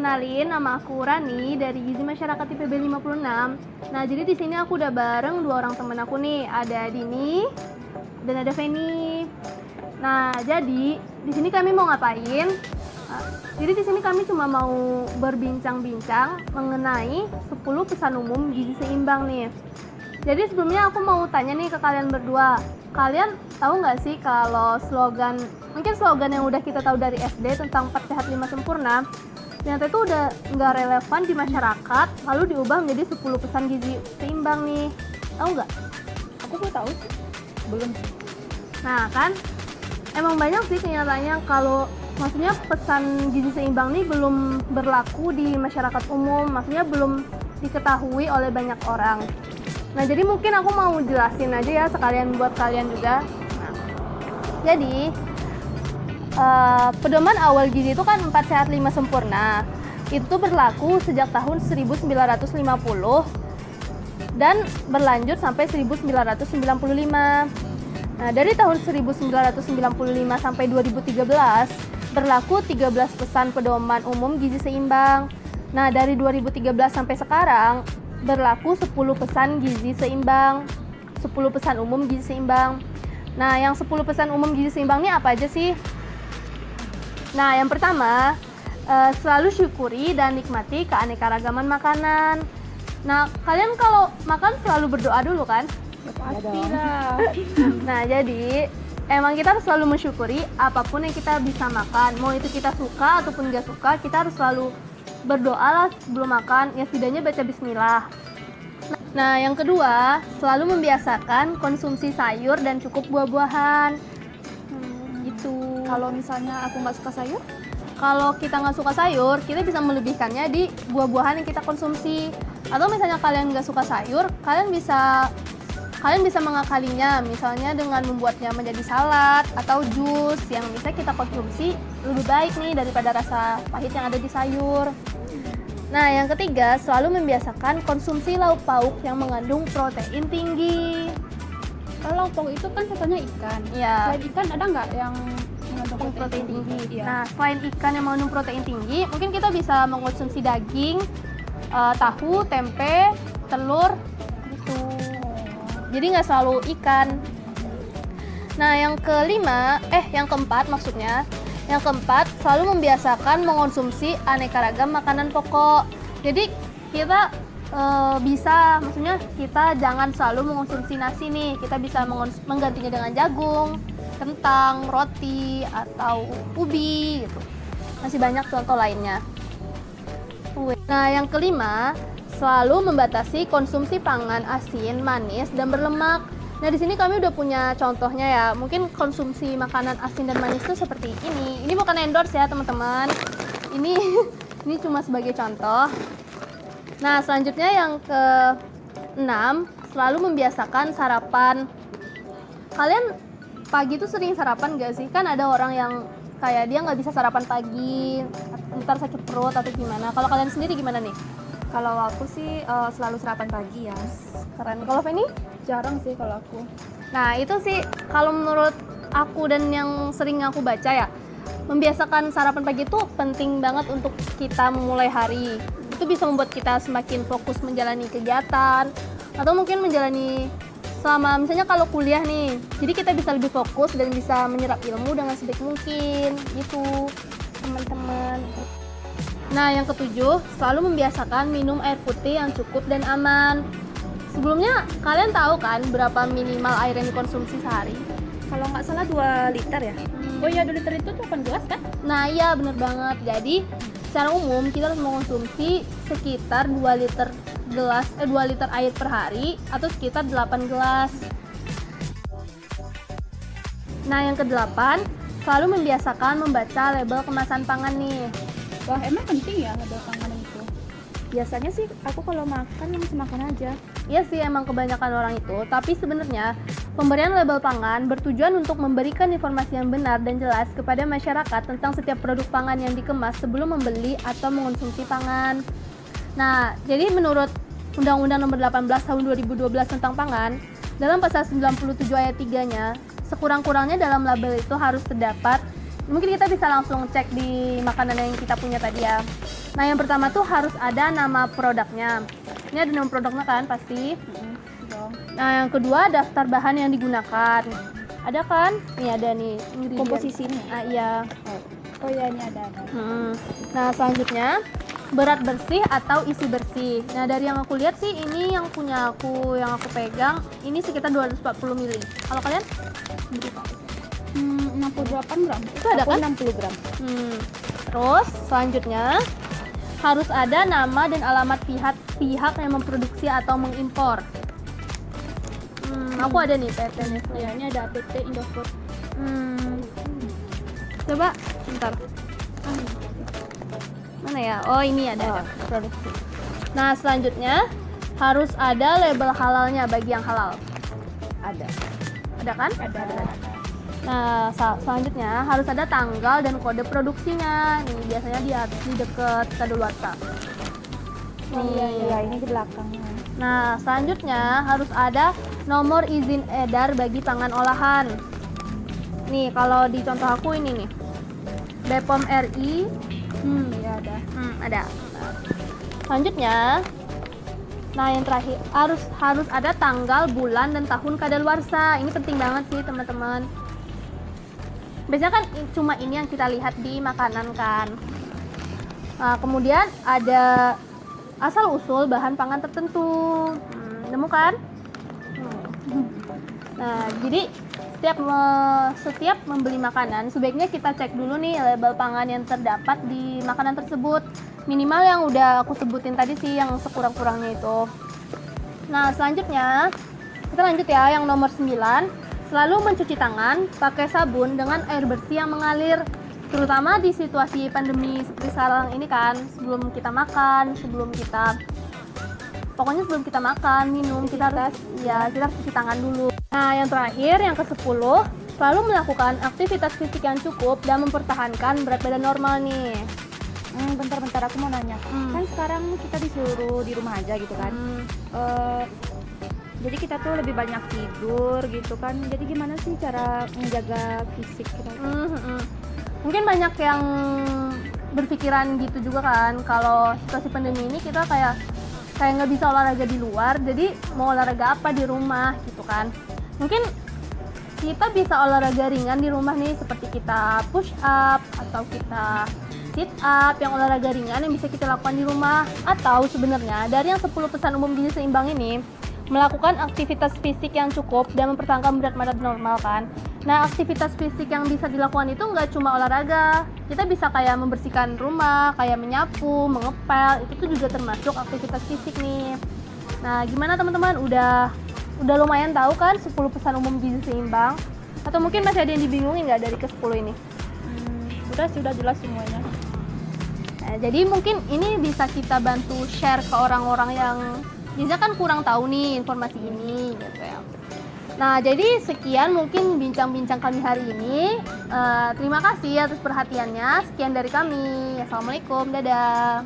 Kenalin, nama aku Rani dari Gizi Masyarakat IPB 56. Nah, jadi di sini aku udah bareng dua orang temen aku nih, ada Dini dan ada Feni. Nah, jadi di sini kami mau ngapain? Jadi di sini kami cuma mau berbincang-bincang mengenai 10 pesan umum gizi seimbang nih. Jadi sebelumnya aku mau tanya nih ke kalian berdua. Kalian tahu nggak sih kalau mungkin slogan yang udah kita tahu dari SD tentang 4 sehat 5 sempurna, ternyata itu udah nggak relevan di masyarakat, lalu diubah menjadi 10 pesan gizi seimbang nih. Tahu nggak? Aku belum tahu sih. Belum. Nah kan, emang banyak sih kenyataannya kalau maksudnya pesan gizi seimbang nih belum berlaku di masyarakat umum, maksudnya belum diketahui oleh banyak orang. Nah, jadi mungkin aku mau jelasin aja ya sekalian buat kalian juga. Nah, jadi pedoman awal gizi itu kan 4 sehat 5 sempurna. Itu berlaku sejak tahun 1950 dan berlanjut sampai 1995. Nah, dari tahun 1995 sampai 2013 berlaku 13 pesan pedoman umum gizi seimbang. Nah, dari 2013 sampai sekarang berlaku 10 pesan gizi seimbang, 10 pesan umum gizi seimbang. Nah, yang 10 pesan umum gizi seimbang ini apa aja sih? Nah, yang pertama, selalu syukuri dan nikmati keanekaragaman makanan. Nah, kalian kalau makan selalu berdoa dulu kan? Ya pastilah. Nah, jadi emang kita harus selalu mensyukuri apapun yang kita bisa makan. Mau itu kita suka ataupun gak suka, kita harus selalu berdoa lah sebelum makan, ya setidaknya baca bismillah. Nah, yang kedua, selalu membiasakan konsumsi sayur dan cukup buah-buahan. Gitu. Kalau misalnya aku nggak suka sayur, Kalau kita nggak suka sayur, kita bisa melebihkannya di buah-buahan yang kita konsumsi. Atau misalnya kalian nggak suka sayur, kalian bisa mengakalinya, misalnya dengan membuatnya menjadi salad atau jus yang bisa kita konsumsi lebih baik nih daripada rasa pahit yang ada di sayur. Nah, yang ketiga, selalu membiasakan konsumsi lauk pauk yang mengandung protein tinggi. kalau lauk pauk itu kan contohnya ikan. Ya, Selain ikan ada nggak yang mengandung protein tinggi. Iya. Nah, selain ikan yang mengandung protein tinggi, mungkin kita bisa mengkonsumsi daging, tahu, tempe, telur, gitu. Jadi nggak selalu ikan. Nah, yang keempat maksudnya. Yang keempat, selalu membiasakan mengkonsumsi aneka ragam makanan pokok. Jadi kita maksudnya kita jangan selalu mengkonsumsi nasi nih. Kita bisa menggantinya dengan jagung, kentang, roti, atau ubi gitu. Masih banyak contoh lainnya. Nah, yang kelima, selalu membatasi konsumsi pangan asin, manis, dan berlemak. Nah, di sini kami udah punya contohnya ya. Mungkin konsumsi makanan asin dan manis itu seperti ini. Ini bukan endorse ya, teman-teman. Ini cuma sebagai contoh. Nah, selanjutnya yang ke-6, selalu membiasakan sarapan. Kalian pagi itu sering sarapan gak sih? Kan ada orang yang kayak dia nggak bisa sarapan pagi, ntar sakit perut atau gimana. Kalau kalian sendiri gimana nih? Kalau aku sih selalu sarapan pagi ya. Keren. Kalau Feni? Jarang sih kalau aku. Nah, itu sih kalau menurut aku dan yang sering aku baca ya, membiasakan sarapan pagi itu penting banget untuk kita memulai hari. Itu bisa membuat kita semakin fokus menjalani kegiatan, atau mungkin menjalani selama misalnya kalau kuliah nih, jadi kita bisa lebih fokus dan bisa menyerap ilmu dengan sebaik mungkin gitu, teman-teman. Nah, yang ketujuh, selalu membiasakan minum air putih yang cukup dan aman. Sebelumnya, kalian tahu kan berapa minimal air yang dikonsumsi sehari? Kalau nggak salah 2 liter ya. Oh iya, 2 liter itu 8 gelas kan? Nah, iya bener banget. Jadi, secara umum kita harus mengkonsumsi sekitar 2 liter air per hari atau sekitar 8 gelas. Nah, yang ke-8, selalu membiasakan membaca label kemasan pangan nih. Wah, emang penting ya label pangan itu? Biasanya sih aku kalau makan langsung makan aja. Iya sih, emang kebanyakan orang itu, tapi sebenarnya pemberian label pangan bertujuan untuk memberikan informasi yang benar dan jelas kepada masyarakat tentang setiap produk pangan yang dikemas sebelum membeli atau mengonsumsi pangan. Nah, jadi menurut Undang-Undang Nomor 18 Tahun 2012 tentang pangan, dalam pasal 97 ayat 3-nya, sekurang-kurangnya dalam label itu harus terdapat. Mungkin kita bisa langsung cek di makanan yang kita punya tadi ya. Nah, yang pertama tuh harus ada nama produknya. Ini ada nama produknya kan pasti. Dong. Nah, yang kedua daftar bahan yang digunakan. Ada kan? Nih ada nih ingredient. Komposisinya. Ah, iya. Oh ya, ini ada. Nah, selanjutnya berat bersih atau isi bersih. Nah, dari yang aku lihat sih ini yang punya aku, yang aku pegang ini sekitar 240 ml. Kalau kalian? 68 gram. Itu ada kan? 60 gram. Terus selanjutnya harus ada nama dan alamat pihak yang memproduksi atau mengimpor. Aku ada nih PT Nestle. Ya, ini ada PT Indofood. Coba, bentar. Mana ya? Oh, ini ada produksi. Nah, selanjutnya harus ada label halalnya bagi yang halal. Ada. Ada kan? Ada. Nah, selanjutnya harus ada tanggal dan kode produksinya. Nih, biasanya di dekat kadaluarsa. Iya, ini di belakangnya. Nah, selanjutnya harus ada nomor izin edar bagi pangan olahan. Nih, kalau di contoh aku ini nih. BPOM RI. Iya ada. Ada. Selanjutnya, nah yang terakhir harus ada tanggal, bulan, dan tahun kadaluarsa. Ini penting banget sih teman-teman. Biasanya kan cuma ini yang kita lihat di makanan kan. Nah, kemudian ada asal usul bahan pangan tertentu. Nemu kan? Nah, jadi setiap membeli makanan sebaiknya kita cek dulu nih label pangan yang terdapat di makanan tersebut. Minimal yang udah aku sebutin tadi sih, yang sekurang-kurangnya itu. Nah, selanjutnya kita lanjut ya, yang nomor 9. Selalu mencuci tangan pakai sabun dengan air bersih yang mengalir, terutama di situasi pandemi seperti sekarang ini kan. Sebelum kita makan, sebelum kita makan, minum, kita harus cuci tangan dulu. Nah, yang terakhir, yang ke-10, selalu melakukan aktivitas fisik yang cukup dan mempertahankan berat badan normal nih. Bentar, aku mau nanya. Kan sekarang kita disuruh di rumah aja gitu kan. Jadi kita tuh lebih banyak tidur gitu kan. Jadi gimana sih cara menjaga fisik kita? Mungkin banyak yang berpikiran gitu juga kan. Kalau situasi pandemi ini kita kayak nggak bisa olahraga di luar, jadi mau olahraga apa di rumah gitu kan. Mungkin kita bisa olahraga ringan di rumah nih, seperti kita push up atau kita sit up, yang olahraga ringan yang bisa kita lakukan di rumah. Atau sebenarnya dari yang 10 pesan umum gizi seimbang ini, melakukan aktivitas fisik yang cukup dan mempertahankan berat badan normal kan. Nah, aktivitas fisik yang bisa dilakukan itu nggak cuma olahraga. Kita bisa kayak membersihkan rumah, kayak menyapu, mengepel, itu tuh juga termasuk aktivitas fisik nih. Nah, gimana teman-teman? Udah lumayan tahu kan 10 pesan umum gizi seimbang? Atau mungkin masih ada yang dibingungin nggak dari ke-10 ini? Sudah jelas semuanya. Nah, jadi mungkin ini bisa kita bantu share ke orang-orang yang biasanya kan kurang tahu nih informasi ini gitu ya. Nah, jadi sekian mungkin bincang-bincang kami hari ini. Terima kasih atas perhatiannya. Sekian dari kami. Assalamualaikum, dadah.